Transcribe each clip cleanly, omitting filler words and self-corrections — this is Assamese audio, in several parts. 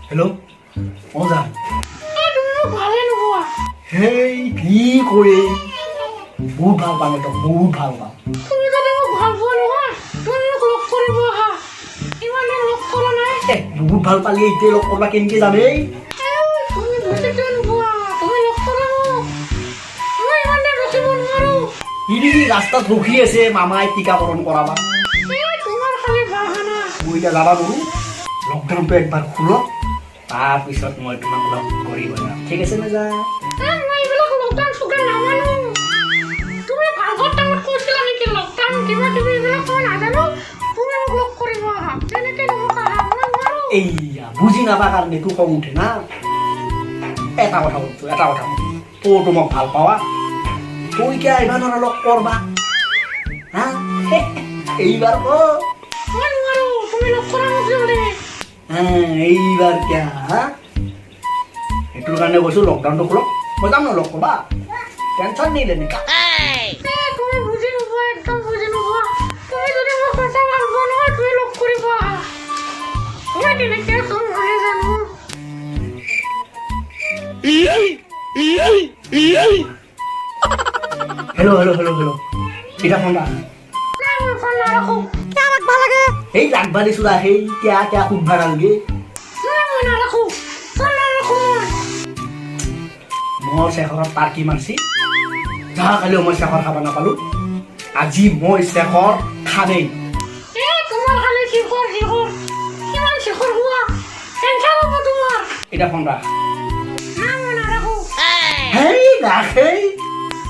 হেল্ল' মজা ভালে নোপোৱা হেই কি কৰে বহুত ভাল পাওঁ তই বহুত ভাল পাওঁ তুমি যদি মোক ভাল পোৱা নহয় তুমি মোক লগ কৰিব আহা ইমান দিন লগ কৰা নাই বহুত ভাল পালি এতিয়া লগ কৰবা কেনেকে যাবে তুমি বুজি কিয় নোপোৱা তুমি লগ কৰা মোক মই ইমান দিন ৰখিব নোৱাৰো ইৰি ৰাস্তাত ৰখি আছে মামাই টীকাকৰণ কৰাবা তোমাৰ খালি বাহানা মই এতিয়া যাবা নোৱাৰো লকডাউনটো একবাৰ খোলক তাৰপিছত মই তোমাক লগ কৰিব যাম ঠিক আছে না যা মই এইবিলাক লকডাউন চকডাউন নামানো তুমি ভাগৰ টাইমত কৈছিলা নেকি লকডাউন কিবা কিবি এইবিলাক মই নাজানো তুমি মোক লগ কৰিব আহা তেনেকে মোক আহা মই নোৱাৰো এইয়া বুজি নাপা কাৰণে তোৰ খং উঠে না এটা কথা কৈছো তোৰতো মোক ভাল পাৱা তই কিয় আহিবা নোৱাৰা লগ কৰবা হা এইবাৰ ক মই নোৱাৰো তুমি লগ কৰা মোক জলদি এইবাৰ কিয় হা সেইটোৰ কাৰণে কৈছো লকডাউনটো খোলক মই যাম ন লগ কৰবা টেনশ্যন নেই লেনে তুমি বুজি নোপোৱা একদম বুজি নোপোৱা তুমি যদি মোক সঁচা ভাল পোৱা নহয় তুমি লগ কৰিব আহা মই তেনেকে আছো ময়ে জানো হেল্ল' পিঠা ফোন নাই মই ফোন নাৰাখো কিয় ৰাখবা লাগে সেই ৰাখবা দিছো সেই কিয় সুধবা নালগে নাই মই নাৰাখো ফোন নাৰাখো মোৰ শেখৰত পাৰ্টি মাৰছি যাহা কালিও মই শেখৰ খাব নাপালো আজি মই শেখৰ খামেই তোমাৰ খালি শিখৰ কিমান শিখৰ হোৱা টেনশ্যন হ'ব তোমাৰ এটা ফোন ৰাখ নাই মই নাৰাখো হেই ৰাখেই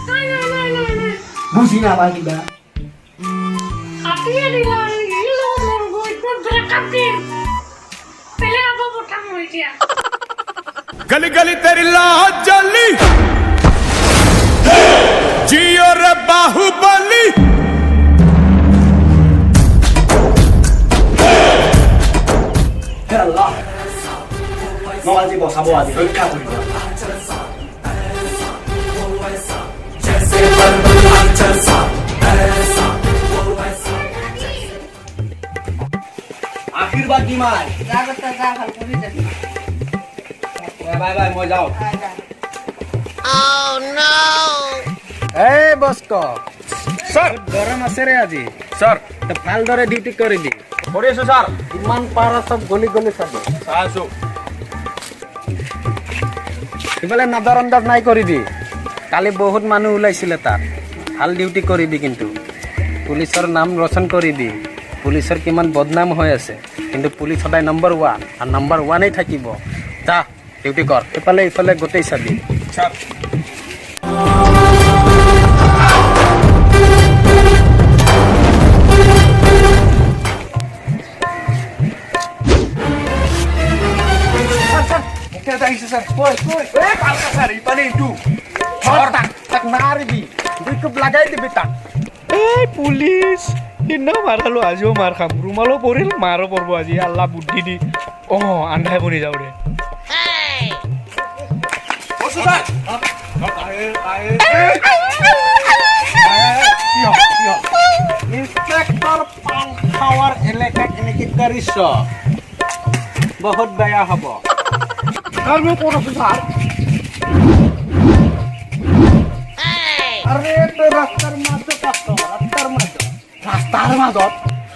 নাই বুজি নাপা কিবা কাটিয়ে দিলা এই লগত মোৰ গৈ ধৰে কাটিম পেলে আব পঠাম মই এতিয়া गली गली तेरी लाज जली जियो रे बाहुबली হে আল্লাহ মই আজি বচাব আজি ৰক্ষা কৰিব আশীৰ্বাদ দিম আই বাই মই যাওঁ এই বস্ক স্যাৰ গৰম আছে ৰে আজি স্যাৰ তো ভালদৰে ডিউটি কৰিলি কৰি আছো ছাৰ ইমান পাৰা সব গলি গলি চাব চাই আছো সিফালে নাদাৰ আন্দাজ নাই কৰিবি কালি বহুত মানুহ ওলাইছিলে তাত ভাল ডিউটি কৰিবি কিন্তু পুলিচৰ নাম ৰচন কৰিবি পুলিচৰ কিমান বদনাম হৈ আছে কিন্তু পুলিচ সদায় নম্বৰ 1 আৰু নম্বৰ 1 থাকিব যা ডিউটি কৰ ইফালে গোটেই চাবি ছাৰ তাক মাৰিবি দুই কোপ লগাই দিবি তাক এই পুলিচ সিদিনা মাৰালো আজিও মাৰ খাম ৰুমালো পৰিল মাৰো পৰব আজি আল্লাহ বুদ্ধি দি আন্ধাই কৰি যাওঁ দে ইন্সপেক্টৰ পান খাৱাৰ এলেকাত এনেকে কৰিছ বহুত বেয়া হ'ব আৰ মই কোন আছো স্যাৰ আৰে তো ৰাস্তাৰ মাজত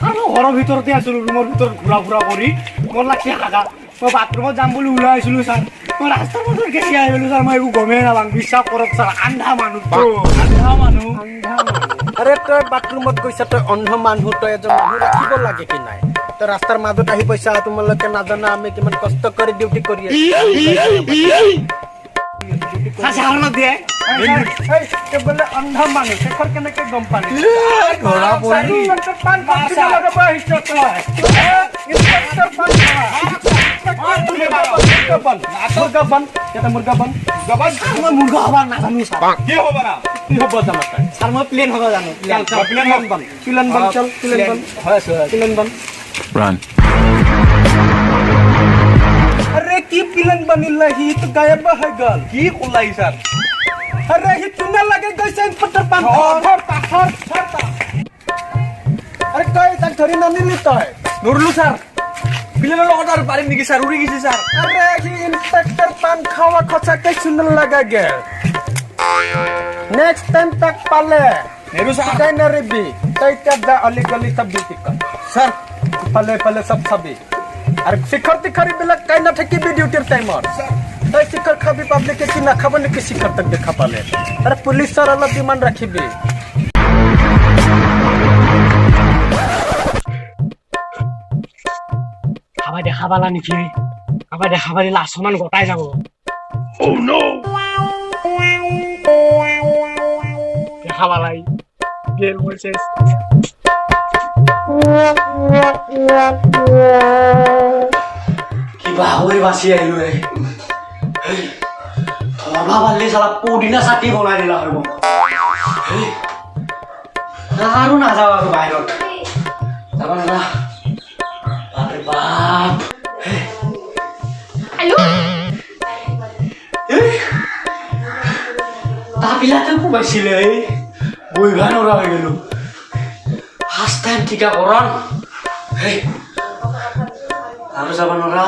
আৰু ঘৰৰ ভিতৰতে আছিলো ৰুমৰ ভিতৰত ঘূৰা কৰি মোৰ লাগছে হাগা মই বাথৰুমত যাম বুলি ওলাই আহিছিলো ছাৰ মই ৰাস্তাৰ মাজত কেতিয়া আহিলো ছাৰ মই একো গমেই নাপাম বিশ্বাস কৰক ছাৰ আন্ধা মানুহ আৰে তই বাথৰুমত গৈছা তই অন্ধ মানুহ তই এজন মানুহ ৰাখিব লাগে কি নাই তই ৰাস্তাৰ মাজত আহি পইচা তোমালোকে নাজানা আমি কিমান কষ্ট কৰি ডিউটি কৰি ছাৰ দিয়ে বোলে অন্ধ মানুহ শেষৰ কেনেকে গম পালি ধৰা পৰি মুৰ্গা হবা নাজানো ছাৰ কি হ'ব না কি হ'ব জানো তই ছাৰ মই প্লেন হ'ব জানো প্লেন বন চল প্লেন বন अरे की पिलन बनिल ही तो गायब है गल কি কলাই ছাৰ अरे ही चुना लगे कैसे पत्थर पान अरे काय तक धरी ना निली तो है নৰলো ছাৰ ফিল্মৰ লগত আৰু পাৰিম নেকি ছাৰ উৰি গৈছে ছাৰ अरे ये इंस्पेक्टर पान खावा खोचा के सुंदर लगा गया नेक्स्ट टाइम तक पाले নেৰু ছাৰ कहीं न रिबी कई क्या अली गली सब भी टिकट सर पले पले सब सभी अरे शिखर तिखरी बिलक कहीं न ठेकी भी ड्यूटी टाइम और तई शिखर खबी पब्लिक के की ना खबर नहीं किसी शिखर तक देखा पाले अरे पुलिस सर अलग डिमांड रखी भी খাবাই দেখা পালা নেকি খাবাই দেখা পালে লাচমান গটাই যাব দেখা পালাই গেল বলছে কিবা হৈ বাচি আহিলো ধৰবা পাৰলি চালা পুদিনা চাটনি বনাই দিলা হয় মোক আৰু নাযাওঁ আৰু বাহিৰত যাবা নাযা বাপৰে বাপ আয়ো তাবিলাকে কোবাইছিলে বহিবা নৰা হৈ গলো ফাৰ্ষ্ট টাইম টীকাকৰণ আৰু যাব নৰা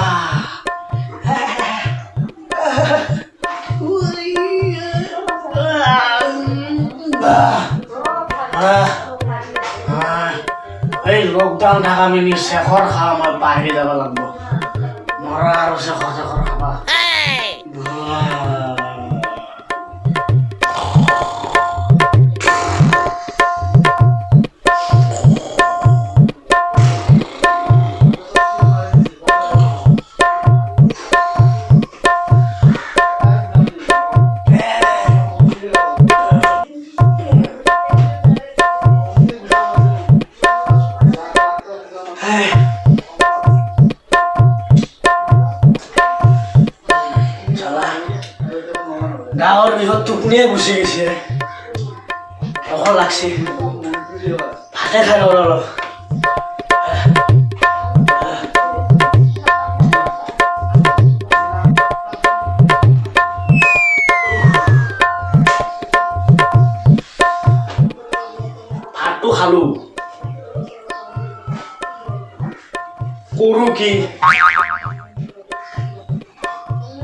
এই লকডাউন থাকা মিনি শেখৰ খাওঁ মই বাহিৰে যাব লাগিব মৰা আৰু শেখৰ খাবা গাঁৱৰ বিহত টোপনিয়ে গুচি গৈছে অকল লাগছে ভাতে খাই লওঁ অলপ ভাতটো খালো কৰো কি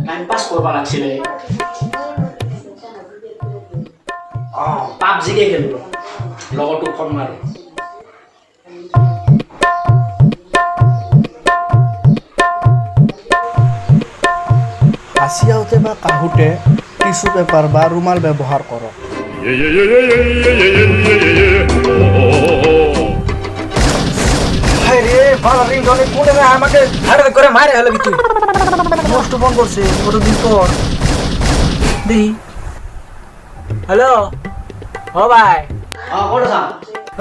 টাইম পাছ কৰিব লাগিছিলে পাবজিকে খেলো লগতো ফোন মাৰো হাসি আউতে বা কাহুতে টিস্যু পেপার বা রুমাল ব্যবহার করো अरे बाल रिंग धोने कोने में আমাকে ধারে করে মারে হলো কি তুই মোস্ট ফোন করছে কতদিন পর দেই হ্যালো ও ভাই করে থাম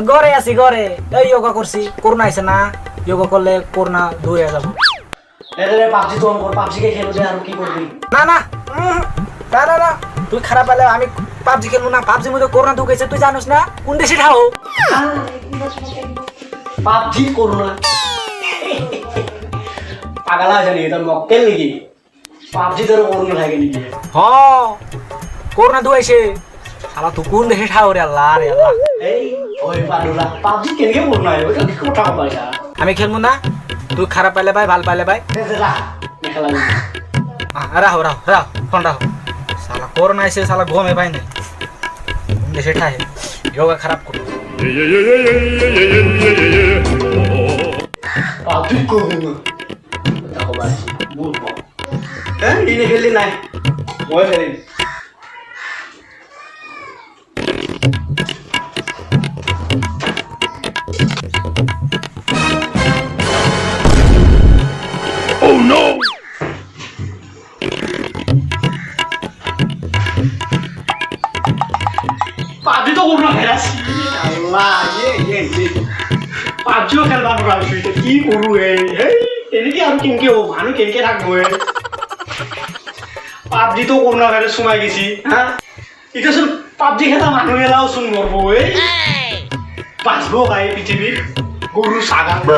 গড়ে আছি গড়ে এই যোগা করছি করোনা আইছে না যোগা করলে করোনা দূরে যাব রে পাবজি তো অন কর পাবজিকে খেলো যে আর কি করবি না না না না না তুই খারাপ হলে আমি পাবজি খেলবো না পাবজি মধ্যে করোনা ঢুকেছে তুই জানিস না কোন দেশে খাও পাবজি করোনা পাগলা জানি এটা মক্কেল নাকি পাবজি তোর করোনা থাকে নাকি হ করোনা ঢুকেছে শালা তুই কোন দেশে খাও রে আল্লাহ এই ওই পাডুলা পাবজি কেনকে করোনা এটা কি কথা কইছা আমি খেলবো না তুই খারাপ পাইলে ভাই ভাল পাইলে ভাই দেলা খেলা রাহো রাহো রাহো ফোন রাহো শালা করোনা আইছে শালা ঘুমে পাই না দেশে ঠায় যোগা খারাপ করো পাবজি করোনা দেখো ভাই বলবো হ্যাঁ ইনে খেলি নাই মই খেলিম পাবজি তো করোনা খেলাছি আল্লাহ ইয়ে পাবজিও খেলবা নৰা হৈছো কি কৰো এনেকে আৰু কেনেকে হ'ব মানুহ কেনেকে থাকবো পাবজি তো করোনা ভাইরাস সোমাই গেছি হ্যাঁ এটা চোন পাবজি খেলা মানুহ এলাও চোন মরবো বাঁচবো গাই পৃথিবীর গরু ছাগল